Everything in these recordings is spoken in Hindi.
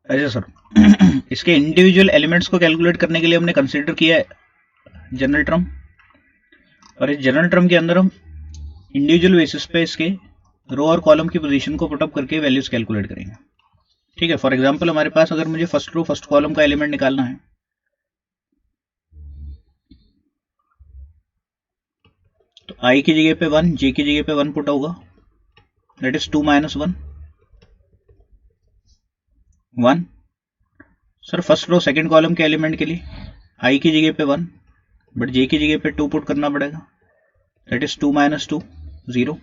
ऐसे सर इसके इंडिविजुअल एलिमेंट्स को कैलकुलेट करने के लिए हमने कंसीडर किया है जनरल टर्म, और इस जनरल टर्म के अंदर हम इंडिविजुअल बेसिस पे इसके रो और कॉलम की पोजीशन को पुटअप करके वैल्यूज कैलकुलेट करेंगे। ठीक है, फॉर एग्जांपल हमारे पास अगर मुझे फर्स्ट रो फर्स्ट कॉलम का एलिमेंट निकालना है तो आई की जगह पे 1, जे की जगह पे 1 पुट होगा, that is 2 - 1 1। Sir first row second column के एलिमेंट के लिए आई की जगह पे 1 बट जे की जगह पे 2 पुट करना पड़ेगा, दैट इज 2 - 2 0।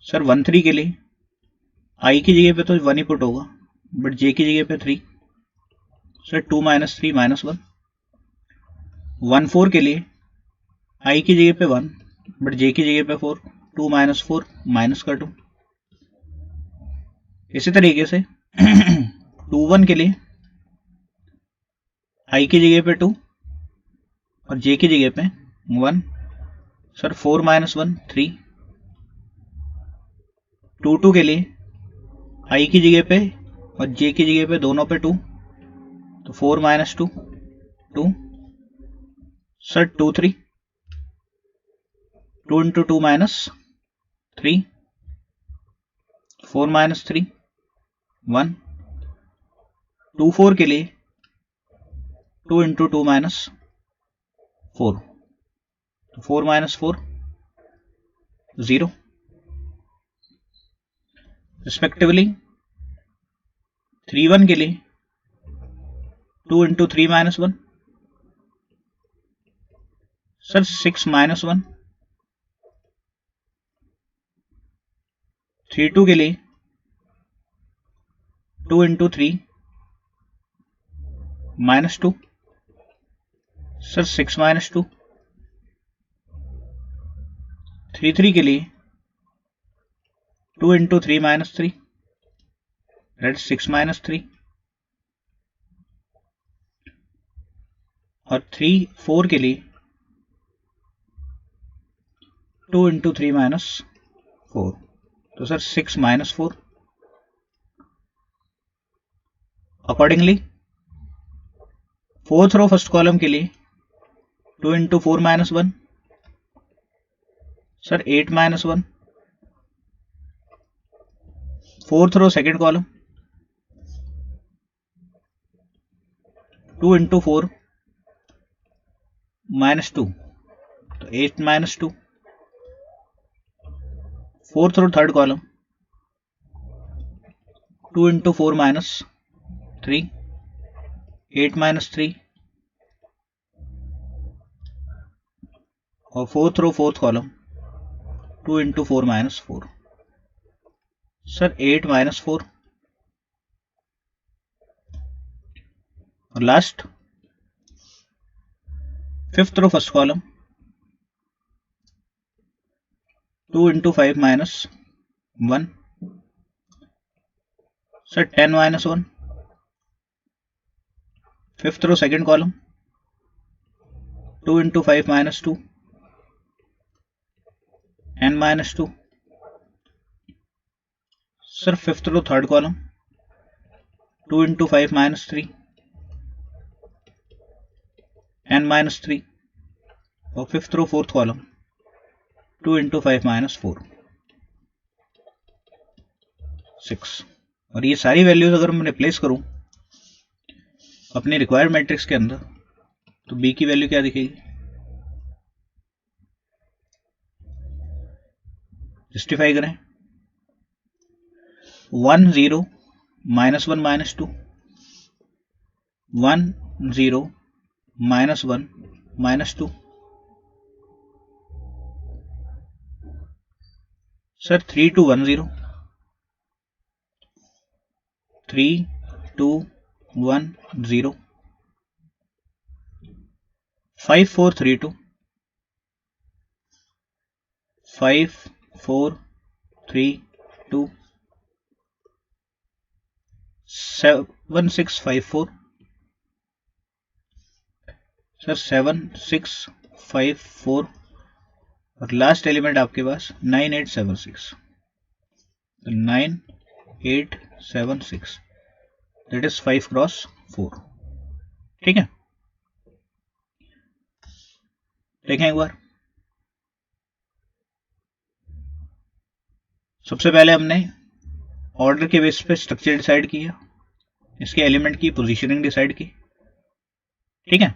सर 1 3 के लिए आई की जगह पे तो 1 ही पुट होगा बट जे की जगह पे 3, सर 2 - 3 -1। 1 4 के लिए आई की जगह पे 1 बट जे की जगह पे 4, 2 - 4 माइनस का 2। इसी तरीके से 2 1 के लिए आई की जगह पे 2 और जे की जगह पे 1, सर 4 - 1 3। 2 2 के लिए आई की जगह पे और जे की जगह पे दोनों पे 2, तो 4 - 2 2। सर 2 3, 2 × 2 -3, 4 - 3 1। 2 4 के लिए 2 × 2 -4, तो 4 - 4 0 रिस्पेक्टिवली। 3 1 के लिए 2 × 3 -1, सर 6 -1। 3 2 के लिए 2 × 3 -2, सर 6 -2। 3 3 के लिए 2 × 3 -3, दैट 6 -3। और 3 4 के लिए 2 × 3 -4, तो sir 6 -4। Accordingly fourth row first column के लिए 2 × 4 -1, sir 8 -1। Fourth row second column 2 × 4 -2, तो 8 -2। Fourth row third column 2 × 4 -3, 8 -3। और fourth row fourth column 2 × 4 -4, sir 8 -4। और last fifth row first column 2 × 5 -1, sir 10 -1। Fifth row second column 2 × 5 -2, 10 -2। Sir fifth row third column 2 × 5 -3, 10 -3। और फिफ्थ रो फोर्थ कॉलम 2 × 5 -4, 6। और ये सारी वैल्यूज अगर मैं रिप्लेस करूं अपने रिक्वायर्ड मैट्रिक्स के अंदर तो बी की वैल्यू क्या दिखेगी? जस्टिफाई करें। 1 0 -1 -2, 1 0 -1 -2, सर 3 2 1 0, 3 2 1 0, 5 4 3 2, 5 4 3 2, 7 6 5 4, सर 7 6 5 4। और लास्ट एलिमेंट आपके पास 9 8 7 6, 9 8 7 6। That is 5x4। ठीक है, देखें एक बार। सबसे पहले हमने ऑर्डर के बेस पे स्ट्रक्चर डिसाइड किया, इसके एलिमेंट की पोजीशनिंग डिसाइड की। ठीक है,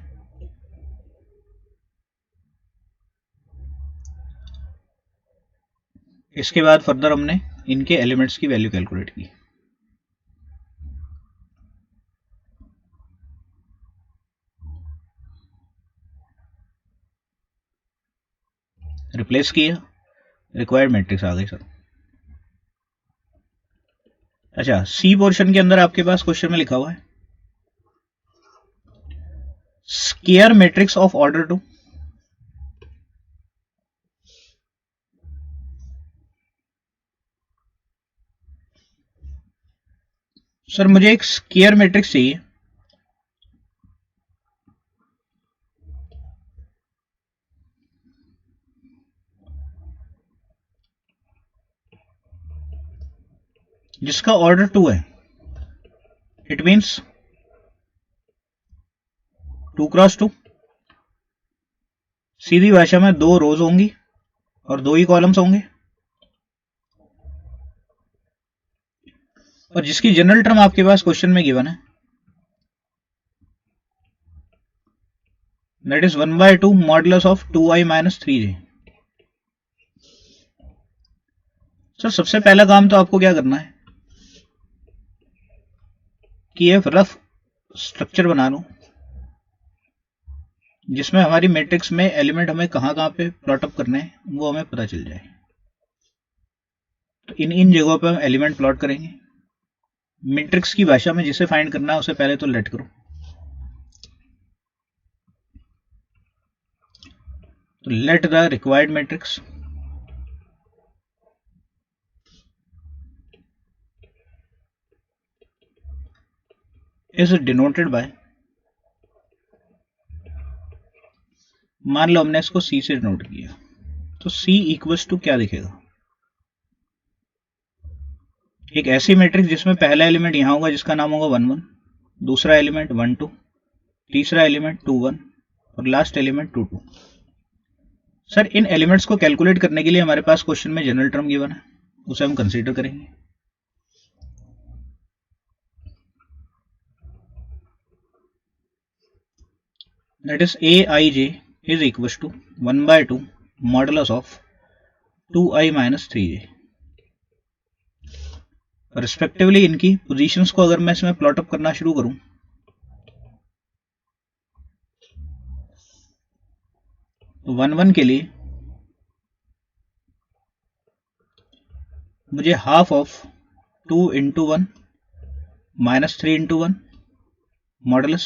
इसके बाद फर्दर हमने इनके एलिमेंट्स की वैल्यू कैलकुलेट की। रिप्लेस किया, रिक्वायर्ड मैट्रिक्स आ गई सर। अच्छा, सी पोर्शन के अंदर आपके पास क्वेश्चन में लिखा हुआ है square matrix of order 2। Sir मुझे एक स्क्वायर मैट्रिक्स चाहिए जिसका ऑर्डर 2 है। इट मीन्स 2x2, सीधी भाषा में 2 रोज होंगी और 2 ही कॉलम्स होंगे, और जिसकी जनरल टर्म आपके पास क्वेश्चन में गिवन है that is 1/2 modulus of 2i - 3j। Sir सबसे पहला काम तो आपको क्या करना है कि एक रफ स्ट्रक्चर बना लो जिसमें हमारी मैट्रिक्स में एलिमेंट हमें कहां कहां पे प्लॉट अप करने हैं वो हमें पता चल जाए। तो इन जगहों पे हम एलिमेंट प्लॉट करेंगे। मैट्रिक्स की भाषा में जिसे फाइंड करना है उसे पहले तो लेट करो। तो let the required matrix is denoted by, मान लो हमने इसको सी से डिनोट किया, तो सी इक्वल्स टू क्या दिखेगा, एक ऐसी मैट्रिक्स जिसमें पहला एलिमेंट यहां होगा जिसका नाम होगा 1 1, दूसरा एलिमेंट 1 2, तीसरा एलिमेंट 2 1 और लास्ट एलिमेंट 2 2। सर इन एलिमेंट्स को कैलकुलेट करने के लिए हमारे पास क्वेश्चन में जनरल टर्म गिवन है, उसे हम कंसीडर करेंगे। That is aij is equal to 1/2 modulus of 2i - 3j। Respectively इनकी पोजीशंस को अगर मैं इसमें प्लॉट अप करना शुरू करूं तो 1 1 के लिए मुझे हाफ ऑफ 2 × 1 - 3 × 1 मॉडुलस,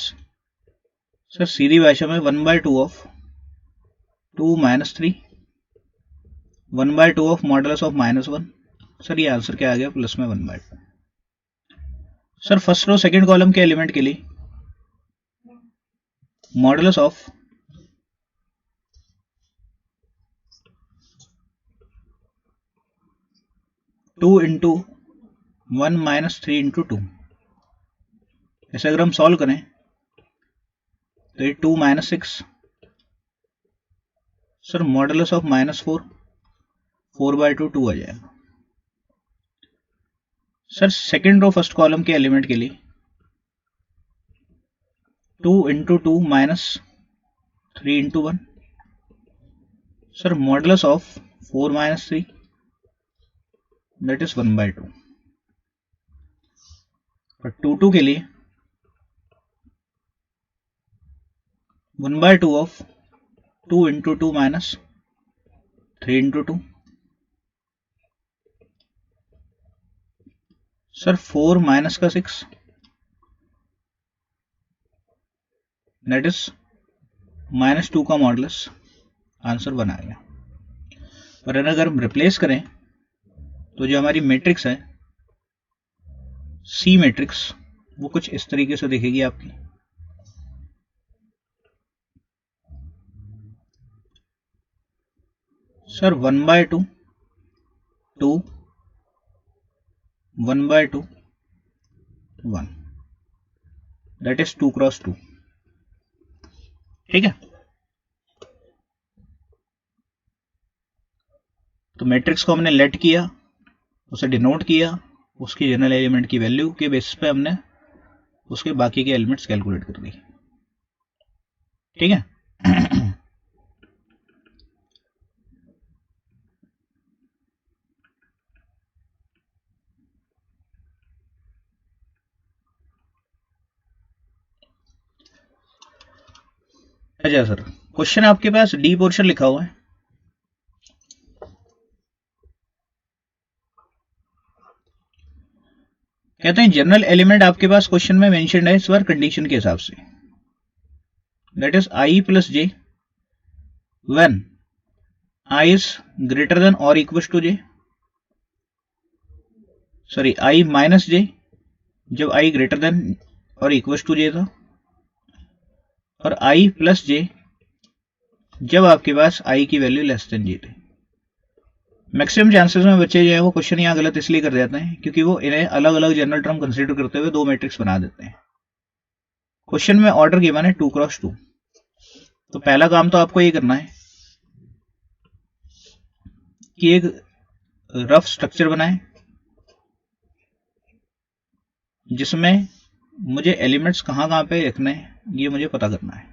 सर सीधी भाषा में 1/2 ऑफ 2 - 3 1/2 ऑफ मॉडुलस ऑफ -1। सर ये आंसर क्या आ गया, प्लस में 1/2। Sir first row second column के एलिमेंट के लिए मॉडुलस ऑफ 2 × 1 - 3 × 2, ऐसे अगर हम सॉल्व करें तो ये 2 - 6, सर मॉडुलस ऑफ -4 4/2 2 आ जाएगा। Sir second row first column के एलिमेंट के लिए 2 × 2 - 3 × 1, sir modulus of 4 - 3 that is 1/2। और 2 2 के लिए 1/2 ऑफ 2 × 2 - 3 × 2, सर 4 माइनस का 6 दैट इज -2 का मॉडुलस, आंसर 1 आ गया। और अगर हम रिप्लेस करें तो जो हमारी मैट्रिक्स है सी मैट्रिक्स वो कुछ इस तरीके से दिखेगी आपकी। Sir 1/2 2 1/2 1, that is 2x2। ठीक है, तो मैट्रिक्स को हमने लेट किया, उसे डिनोट किया, उसकी जनरल एलिमेंट की वैल्यू के बेसिस पे हमने उसके बाकी के एलिमेंट्स कैलकुलेट कर दी। ठीक है अच्छा सर, क्वेश्चन आपके पास डी पोर्शन लिखा हुआ है। कहते हैं जनरल एलिमेंट आपके पास क्वेश्चन में मेंशन्ड है इस बार कंडीशन के हिसाब से, that is I plus J when I is greater than और equal to J, sorry I minus J जब आई ग्रेटर देन और इक्वल टू जे था, और आई प्लस जे जब आपके पास आई की वैल्यू लेस देन जे थी। मैक्सिमम चांसेस में बच्चे जो है वो क्वेश्चन यहाँ गलत इसलिए कर देते हैं क्योंकि वो इन्हें अलग अलग जनरल टर्म कंसीडर करते हुए दो मैट्रिक्स बना देते हैं। क्वेश्चन में ऑर्डर गिवन है 2x2, तो पहला काम तो आपको ये करना है कि एक रफ स्ट्रक्चर बनाएं जिसमें मुझे एलिमेंट्स कहाँ कहाँ पे रखने हैं ये मुझे पता करना है,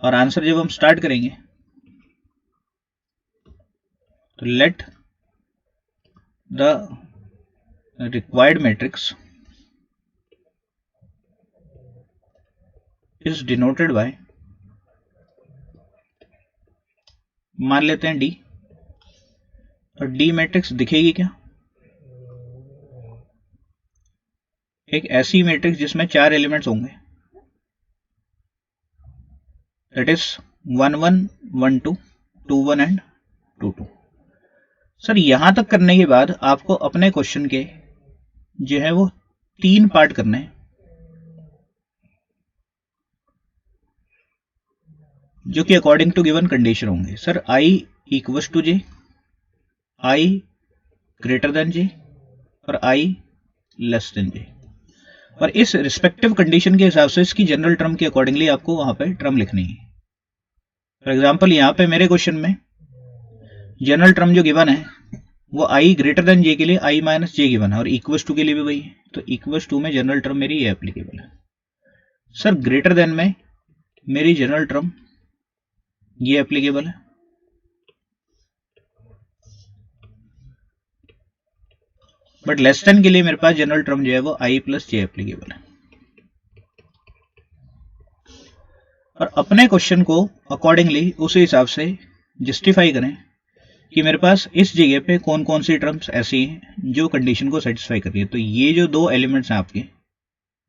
और आंसर जब हम स्टार्ट करेंगे तो let the required matrix is denoted by, मान लेते हैं डी, और डी मैट्रिक्स दिखेगी क्या, एक ऐसी मैट्रिक्स जिसमें 4 एलिमेंट्स होंगे, दैट इज 1 1 1 2 2 1 एंड 2 2। सर यहां तक करने के बाद आपको अपने क्वेश्चन के जो है वो 3 पार्ट करने हैं जो कि अकॉर्डिंग टू गिवन कंडीशन होंगे। Sir I equals to J, I greater than जे और आई लेस देन जे, और इस रिस्पेक्टिव कंडीशन के हिसाब से इसकी जनरल टर्म के अकॉर्डिंगली आपको वहां पे टर्म लिखनी है। फॉर एग्जांपल यहां पे मेरे क्वेश्चन में जनरल टर्म जो गिवन है वो आई ग्रेटर देन जे के लिए आई माइनस जे गिवन है, और इक्वल्स टू के लिए भी वही है, तो इक्वल्स टू में जनरल टर्म मेरी ये एप्लीकेबल है। सर ग्रेटर देन में मेरी जनरल टर्म ये एप्लीकेबल है, बट लेस देन के लिए मेरे पास जनरल टर्म जो है वो आई प्लस जे एप्लीकेबल है। और अपने क्वेश्चन को अकॉर्डिंगली उसी हिसाब से जस्टिफाई करें कि मेरे पास इस जगह पे कौन कौन सी टर्म्स ऐसी हैं जो कंडीशन को सेटिस्फाई कर रही है। तो ये जो दो एलिमेंट्स हैं आपके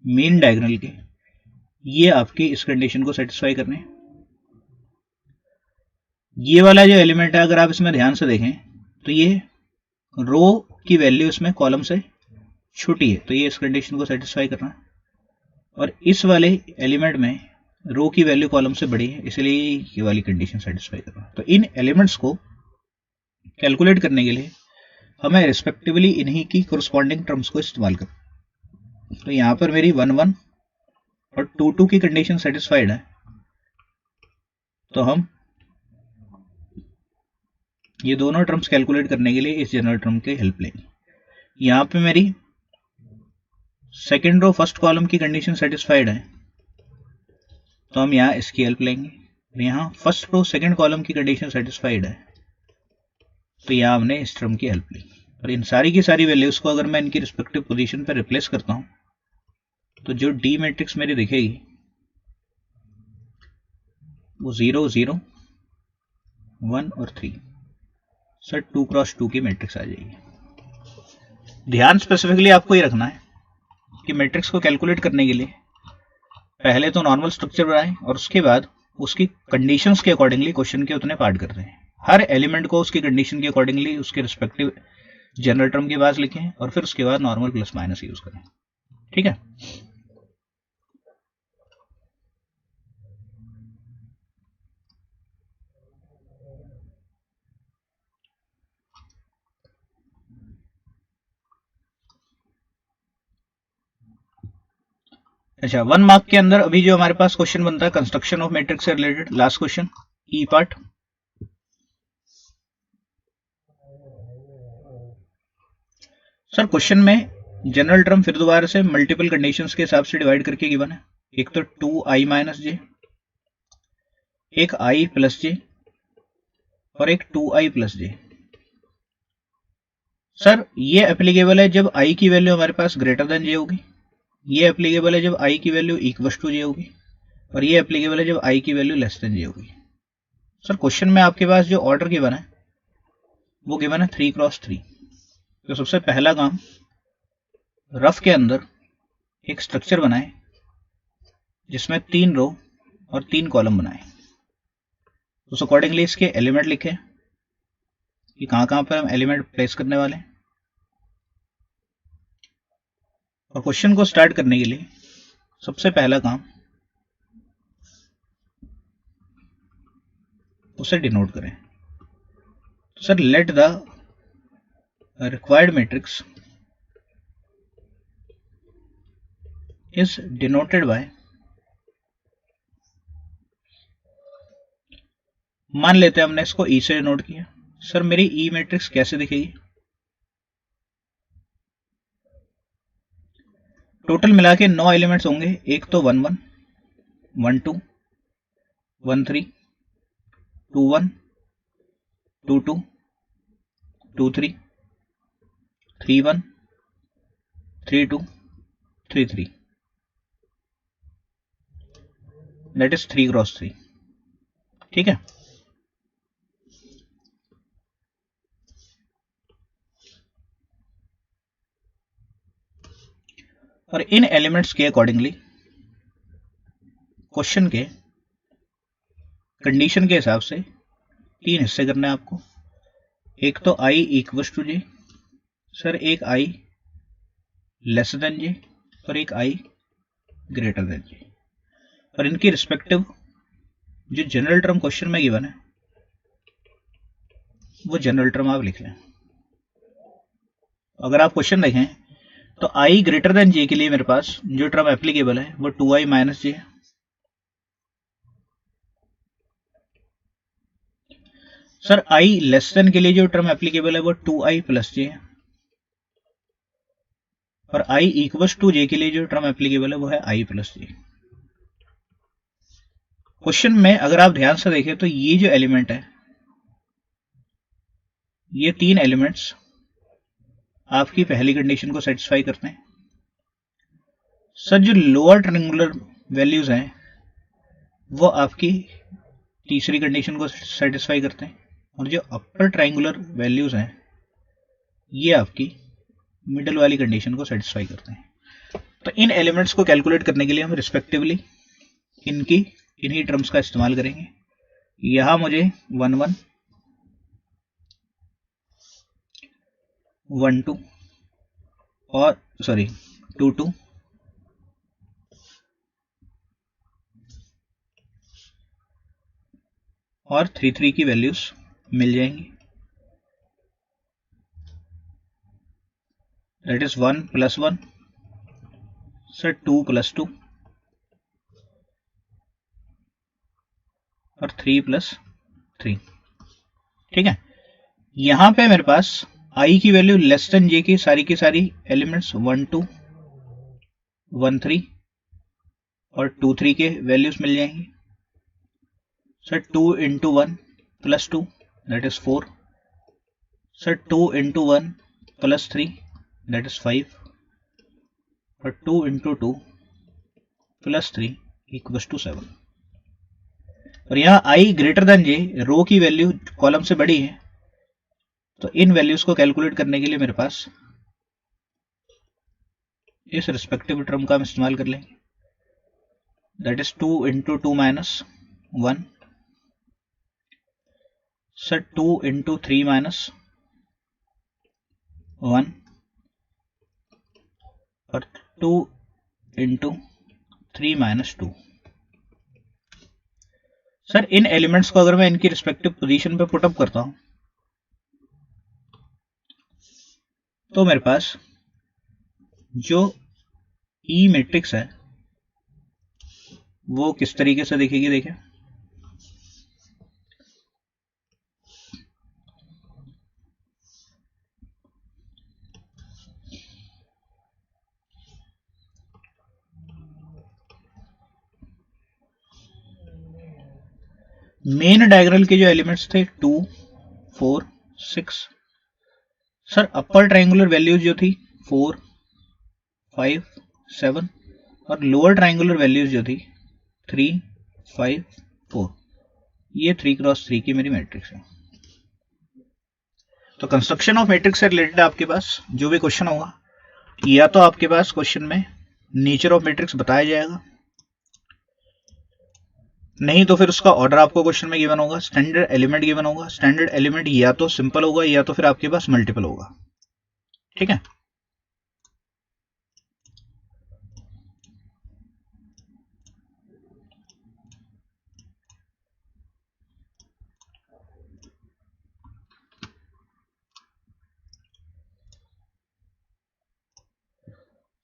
मेन डायगोनल के, ये आपकी इस कंडीशन को सेटिस्फाई कर रहे हैं। ये वाला जो एलिमेंट है अगर आप इसमें ध्यान से देखें तो ये रो की वैल्यू इसमें कॉलम से छोटी है, तो ये इस कंडीशन को सेटिस्फाई कर रहा है, और इस वाले एलिमेंट में रो की वैल्यू कॉलम से बड़ी है, इसलिए ये वाली कंडीशन सेटिस्फाई कर रहा है। तो इन एलिमेंट्स को कैलकुलेट करने के लिए हमें रिस्पेक्टिवली इन्हीं की कोरस्पॉन्डिंग टर्म्स को इस्तेमाल करें। तो यहां पर मेरी 1 1 और 2 2 की कंडीशन सेटिस्फाइड है, तो हम ये दोनों टर्म्स कैलकुलेट करने के लिए इस जनरल टर्म की हेल्प लेंगे। यहां पे मेरी सेकेंड रो फर्स्ट कॉलम की कंडीशन सेटिस्फाइड है, तो हम यहां इसकी हेल्प लेंगे। यहां फर्स्ट रो सेकेंड कॉलम की कंडीशन सेटिस्फाइड है, तो यहां हमने इस टर्म की हेल्प ली। और इन सारी की सारी वैल्यूज को अगर मैं इनकी रिस्पेक्टिव पोजीशन पर रिप्लेस करता हूं तो जो डी मैट्रिक्स मेरी दिखेगी वो 0 0 1 और 3, सर 2x2 की मैट्रिक्स आ जाएगी। ध्यान स्पेसिफिकली आपको ये रखना है कि मैट्रिक्स को कैलकुलेट करने के लिए पहले तो नॉर्मल स्ट्रक्चर बनाएं और उसके बाद उसकी कंडीशंस के अकॉर्डिंगली क्वेश्चन के उतने पार्ट करते हैं। हर एलिमेंट को उसकी कंडीशन के अकॉर्डिंगली उसके रिस्पेक्टिव जनरल टर्म के पास लिखें और फिर उसके बाद नॉर्मल प्लस माइनस यूज करें। ठीक है, अच्छा, 1 मार्क के अंदर अभी जो हमारे पास क्वेश्चन बनता है कंस्ट्रक्शन ऑफ मैट्रिक्स से रिलेटेड, लास्ट क्वेश्चन ई पार्ट। सर क्वेश्चन में जनरल टर्म फिर दोबारा से मल्टीपल कंडीशंस के हिसाब से डिवाइड करके गिवन है। एक तो 2i माइनस जे, एक i प्लस जे और एक 2i प्लस जे। सर ये एप्लीकेबल है जब i की वैल्यू हमारे पास ग्रेटर देन जे होगी, ये एप्लीकेबल है जब i की वैल्यू इक्वल टू जे होगी, और ये एप्लीकेबल है जब i की वैल्यू लेस देन जे होगी। सर क्वेश्चन में आपके पास जो ऑर्डर गिवन है वो गिवन है 3x3। तो सबसे पहला काम, रफ के अंदर एक स्ट्रक्चर बनाए जिसमें 3 रो और 3 कॉलम बनाए। उस अकॉर्डिंगली इसके एलिमेंट लिखे कि कहां कहां पर हम एलिमेंट प्लेस करने वाले हैं। और क्वेश्चन को स्टार्ट करने के लिए सबसे पहला काम, उसे डिनोट करें। तो sir let the required matrix is denoted by, मान लेते हैं हमने इसको ई से डिनोट किया। सर मेरी ई मैट्रिक्स कैसे दिखेगी? टोटल मिला के 9 एलिमेंट्स होंगे। एक तो 1 1 1 2 1 3 2 1 2 2 2 3 3 1 3 2 3 3, दैट इज 3x3। ठीक है। और इन एलिमेंट्स के अकॉर्डिंगली क्वेश्चन के कंडीशन के हिसाब से 3 हिस्से करने हैं आपको। एक तो i equal to j, sir एक i लेस देन जे और एक i ग्रेटर देन जे। और इनकी रिस्पेक्टिव जो जनरल टर्म क्वेश्चन में गिवन है वो जनरल टर्म आप लिख लें। अगर आप क्वेश्चन देखें तो i ग्रेटर देन जे के लिए मेरे पास जो टर्म एप्लीकेबल है वो 2i माइनस जे है। सर i लेस देन के लिए जो टर्म एप्लीकेबल है वो 2i प्लस जे है। और i इक्वल टू जे के लिए जो टर्म एप्लीकेबल है वो है i प्लस जे। क्वेश्चन में अगर आप ध्यान से देखें तो ये जो एलिमेंट है, ये 3 एलिमेंट्स आपकी पहली कंडीशन को सेटिस्फाई करते हैं। सर जो लोअर ट्रायंगुलर वैल्यूज हैं वो आपकी तीसरी कंडीशन को सेटिस्फाई करते हैं, और जो अपर ट्रायंगुलर वैल्यूज हैं ये आपकी मिडल वाली कंडीशन को सेटिस्फाई करते हैं। तो इन एलिमेंट्स को कैलकुलेट करने के लिए हम रिस्पेक्टिवली इन्हीं टर्म्स का इस्तेमाल करेंगे। यहां मुझे 1 1 1 2 और 2 2 और 3 3 की वैल्यूज मिल जाएंगी। That is 1 plus 1, sir 2 plus 2 और 3 प्लस 3। ठीक है। यहां पे मेरे पास i की वैल्यू लेस देन जे की सारी एलिमेंट्स 1 2 1 3 और 2 3 के वैल्यूज मिल जाएंगी। Sir 2 into 1 plus 2 that is 4, sir 2 into 1 plus 3 that is 5, और 2 इंटू 2 प्लस 3 इक्वल टू 7। और यहाँ i ग्रेटर देन जे, रो की वैल्यू कॉलम से बड़ी है, तो इन वैल्यूज को कैलकुलेट करने के लिए मेरे पास इस रिस्पेक्टिव टर्म का हम इस्तेमाल कर लेंगे। That is 2 into 2 minus 1, sir 2 into 3 minus 1 और 2 इंटू 3 माइनस 2। सर इन एलिमेंट्स को अगर मैं इनकी रिस्पेक्टिव पोजीशन पे पुटअप करता हूं तो मेरे पास जो ई मैट्रिक्स है वो किस तरीके से दिखेगी, देखें। मेन डायगोनल के जो एलिमेंट्स थे 2, 4, 6, सर अपर ट्रायंगुलर वैल्यूज जो थी 4, 5, 7 और लोअर ट्रायंगुलर वैल्यूज जो थी 3, 5, 4। ये 3x3 की मेरी मैट्रिक्स है। तो कंस्ट्रक्शन ऑफ मैट्रिक्स से रिलेटेड आपके पास जो भी क्वेश्चन होगा, या तो आपके पास क्वेश्चन में नेचर ऑफ मैट्रिक्स बताया जाएगा, नहीं तो फिर उसका ऑर्डर आपको क्वेश्चन में गिवन होगा, स्टैंडर्ड एलिमेंट गिवन होगा। स्टैंडर्ड एलिमेंट या तो सिंपल होगा या तो फिर आपके पास मल्टीपल होगा। ठीक है।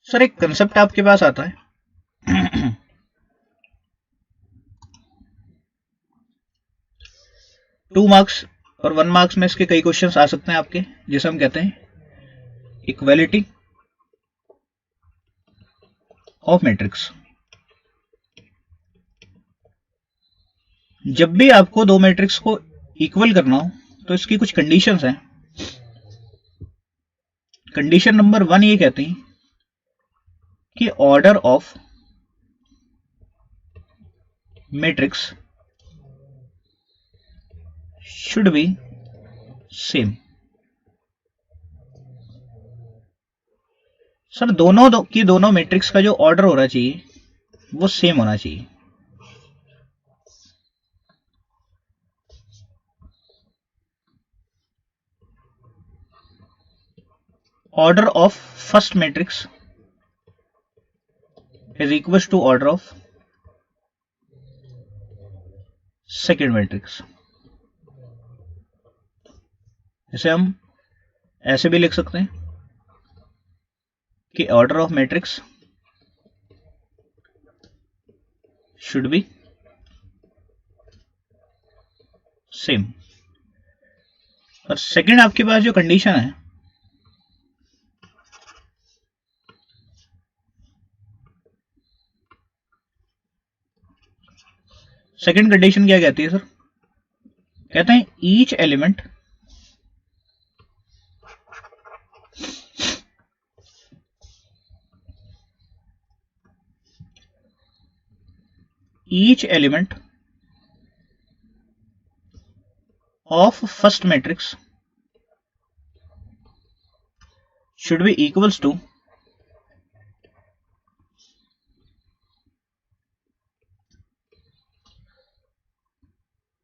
सर एक कंसेप्ट आपके पास आता है 2 मार्क्स और 1 मार्क्स में इसके कई क्वेश्चंस आ सकते हैं आपके, जिसे हम कहते हैं इक्वालिटी ऑफ मैट्रिक्स। जब भी आपको दो मैट्रिक्स को इक्वल करना हो तो इसकी कुछ कंडीशंस हैं। कंडीशन नंबर 1 ये कहती है कि order of matrix should B same. Sir दोनों मैट्रिक्स का जो ऑर्डर होना चाहिए वो सेम होना चाहिए। Order of first matrix is equals to order of second matrix। इसे हम ऐसे भी लिख सकते हैं कि order of matrix should B same. और सेकंड आपके पास जो कंडीशन है, सेकंड कंडीशन क्या कहती है सर? कहते हैं each element of first matrix should be equals to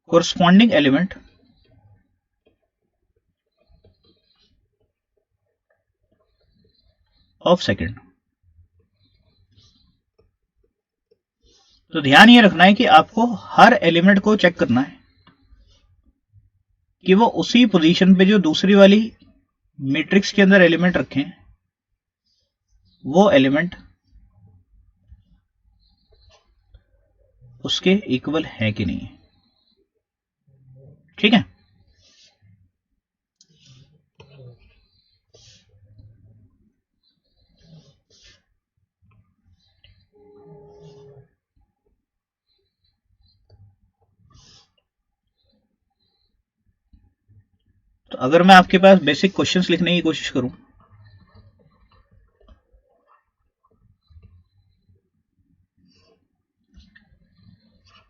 corresponding element of second। तो ध्यान ये रखना है कि आपको हर एलिमेंट को चेक करना है कि वो उसी पोजीशन पे जो दूसरी वाली मैट्रिक्स के अंदर एलिमेंट रखें वो एलिमेंट उसके इक्वल है कि नहीं। ठीक है। तो अगर मैं आपके पास बेसिक क्वेश्चंस लिखने की कोशिश करूं,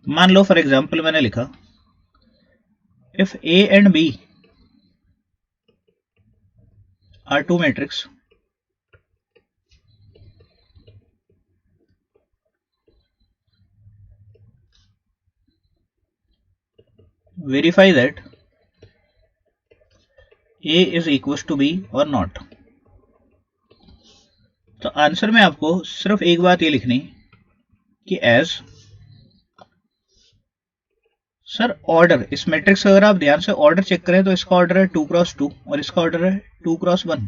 मान लो फॉर एग्जांपल मैंने लिखा if A and B are two matrix verify that A is equals to B or not। तो आंसर में आपको सिर्फ एक बात ये लिखनी कि एज सर ऑर्डर, इस मैट्रिक्स का अगर आप ध्यान से ऑर्डर चेक करें तो इसका ऑर्डर है 2x2 और इसका ऑर्डर है 2x1।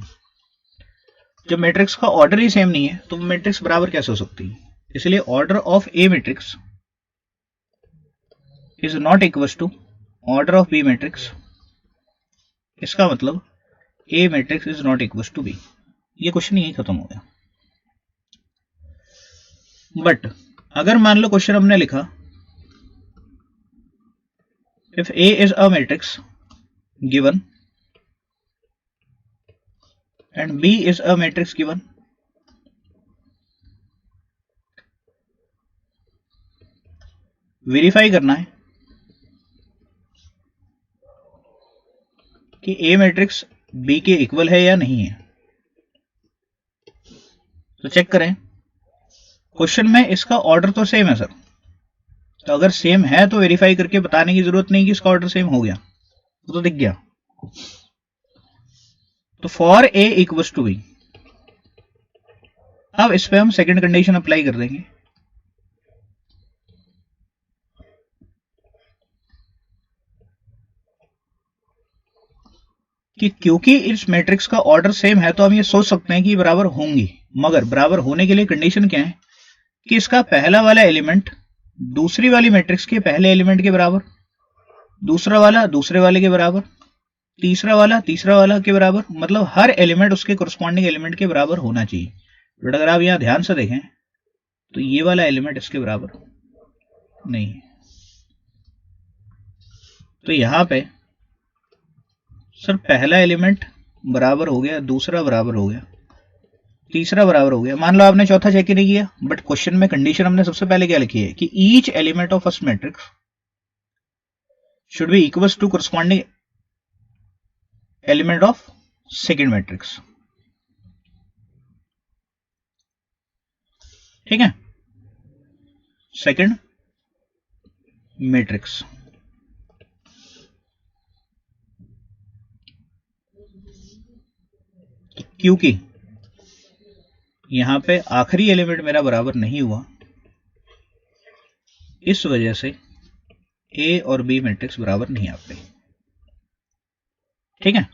जब मैट्रिक्स का ऑर्डर ही सेम नहीं है तो मैट्रिक्स बराबर कैसे हो सकती है? इसलिए order of A matrix is not equal to order of B matrix, इसका मतलब A matrix is not equal to B. ये क्वेश्चन यही खत्म हो गया। बट अगर मान लो क्वेश्चन हमने लिखा if A is a matrix given and B is a matrix given, verify करना है कि ए मैट्रिक्स बी के इक्वल है या नहीं है। तो चेक करें, क्वेश्चन में इसका ऑर्डर तो सेम है सर, तो अगर सेम है तो वेरीफाई करके बताने की जरूरत नहीं कि इसका ऑर्डर सेम हो गया, तो दिख गया। तो for A equals to B, अब इस पे हम सेकंड कंडीशन अप्लाई कर देंगे कि क्योंकि इस मैट्रिक्स का ऑर्डर सेम है तो हम ये सोच सकते हैं कि बराबर होंगी, मगर बराबर होने के लिए कंडीशन क्या है कि इसका पहला वाला एलिमेंट दूसरी वाली मैट्रिक्स के पहले एलिमेंट के बराबर, दूसरा वाला दूसरे वाले के बराबर, तीसरा वाला तीसरा वाला के बराबर, मतलब हर एलिमेंट उसके कोरस्पॉन्डिंग एलिमेंट के बराबर होना चाहिए। बट अगर आप यहां ध्यान से देखें तो ये वाला एलिमेंट इसके बराबर नहीं है। तो यहां पे सर पहला एलिमेंट बराबर हो गया, दूसरा बराबर हो गया, तीसरा बराबर हो गया, मान लो आपने चौथा चेक ही नहीं किया, बट क्वेश्चन में कंडीशन हमने सबसे पहले क्या लिखी है कि each element of first matrix should be equal to corresponding element of second matrix. ठीक है, सेकेंड मैट्रिक्स। क्योंकि यहां पे आखिरी एलिमेंट मेरा बराबर नहीं हुआ, इस वजह से ए और बी मैट्रिक्स बराबर नहीं आते। ठीक है,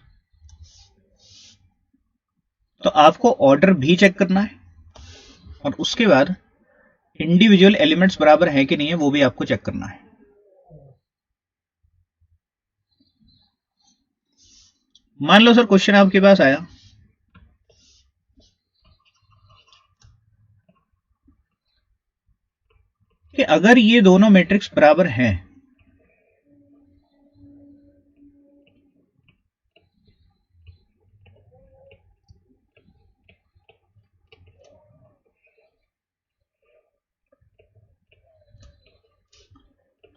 तो आपको ऑर्डर भी चेक करना है और उसके बाद इंडिविजुअल एलिमेंट्स बराबर हैं कि नहीं है वो भी आपको चेक करना है। मान लो सर क्वेश्चन आपके पास आया कि अगर ये दोनों मैट्रिक्स बराबर हैं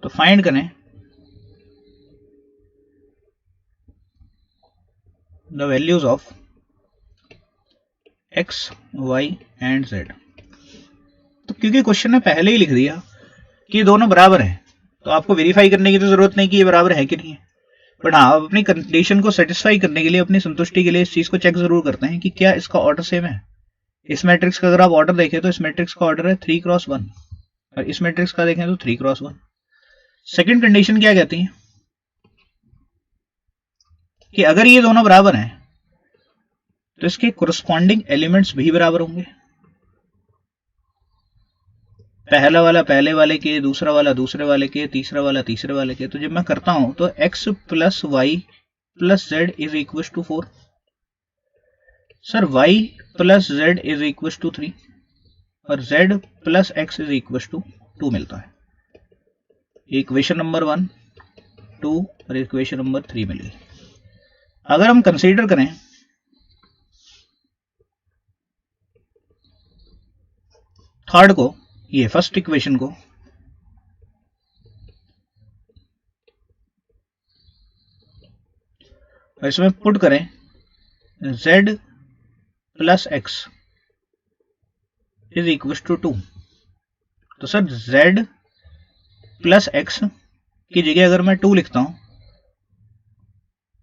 तो फाइंड करें the values of X Y and Z. तो क्योंकि क्वेश्चन ने पहले ही लिख दिया कि ये दोनों बराबर हैं तो आपको वेरीफाई करने की तो जरूरत नहीं कि ये बराबर है कि नहीं है। बट हाँ, आप अपनी कंडीशन को सेटिस्फाई करने के लिए, अपनी संतुष्टि के लिए इस चीज को चेक जरूर करते हैं कि क्या इसका ऑर्डर सेम है। इस मैट्रिक्स का अगर आप ऑर्डर देखें तो इस मैट्रिक्स का ऑर्डर है 3x1 और इस मैट्रिक्स का देखें तो 3x1। सेकंड कंडीशन क्या कहती है कि अगर ये दोनों बराबर हैं तो इसके कोरस्पॉन्डिंग एलिमेंट्स भी बराबर होंगे, पहला वाला पहले वाले के, दूसरा वाला दूसरे वाले के, तीसरा वाला तीसरे वाले के। तो जब मैं करता हूं तो x plus Y plus Z is equal to 4, sir y plus Z is equal to 3 और z plus X is equal to 2 मिलता है। इक्वेशन नंबर 1, 2 और इक्वेशन नंबर 3 मिल गई। अगर हम कंसीडर करें थर्ड को, ये फर्स्ट इक्वेशन को, और इसमें पुट करें z plus X is equal to 2, तो सर z प्लस एक्स की जगह अगर मैं 2 लिखता हूं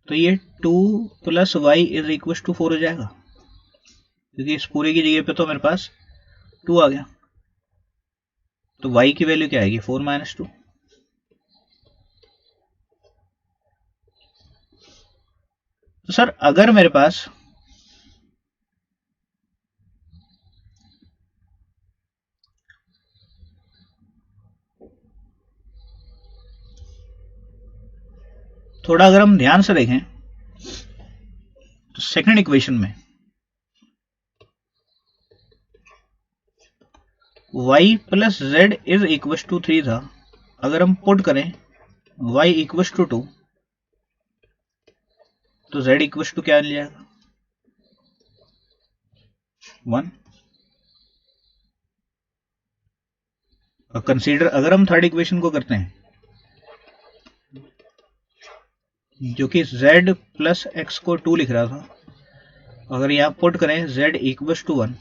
तो ये 2 plus Y is equal to 4 हो जाएगा, क्योंकि इस पूरे की जगह पे तो मेरे पास 2 आ गया। तो y की वैल्यू क्या आएगी 4 माइनस 2। तो सर अगर मेरे पास थोड़ा अगर हम ध्यान से देखें तो सेकंड इक्वेशन में y plus Z is equal to 3 था, अगर हम पुट करें y इक्वल टू 2 तो z इक्वल टू क्या मिल जाएगा 1। और कंसीडर अगर हम थर्ड इक्वेशन को करते हैं जो कि z प्लस एक्स को 2 लिख रहा था, अगर यहां पुट करें z इक्वल टू 1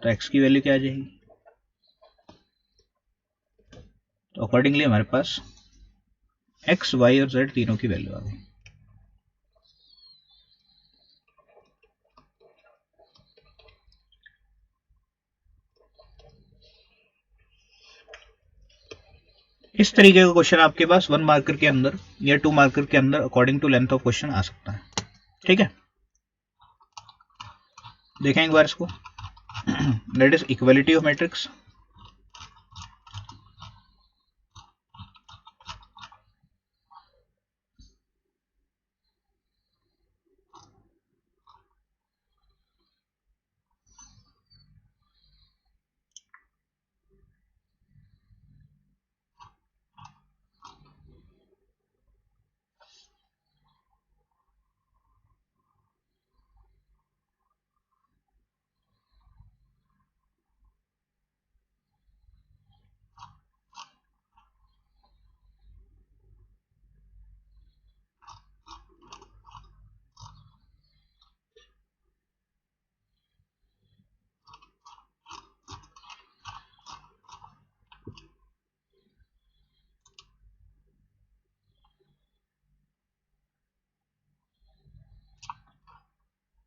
तो x की वैल्यू क्या आ जाएगी। तो अकॉर्डिंगली हमारे पास x, y और z तीनों की वैल्यू आ गई। इस तरीके का क्वेश्चन आपके पास 1 मार्कर के अंदर या 2 मार्कर के अंदर according to length of question आ सकता है। ठीक है, देखें एक बार इसको। That is equality of matrix.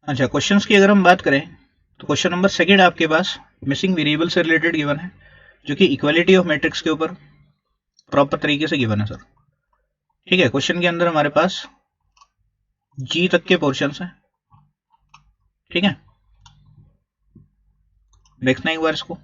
अच्छा, क्वेश्चंस की अगर हम बात करें तो क्वेश्चन नंबर सेकंड आपके पास मिसिंग वेरिएबल से रिलेटेड गिवन है, जो कि इक्वालिटी ऑफ मैट्रिक्स के ऊपर प्रॉपर तरीके से गिवन है सर। ठीक है, क्वेश्चन के अंदर हमारे पास जी तक के पोर्शंस हैं। ठीक है, देखना एक बार इसको।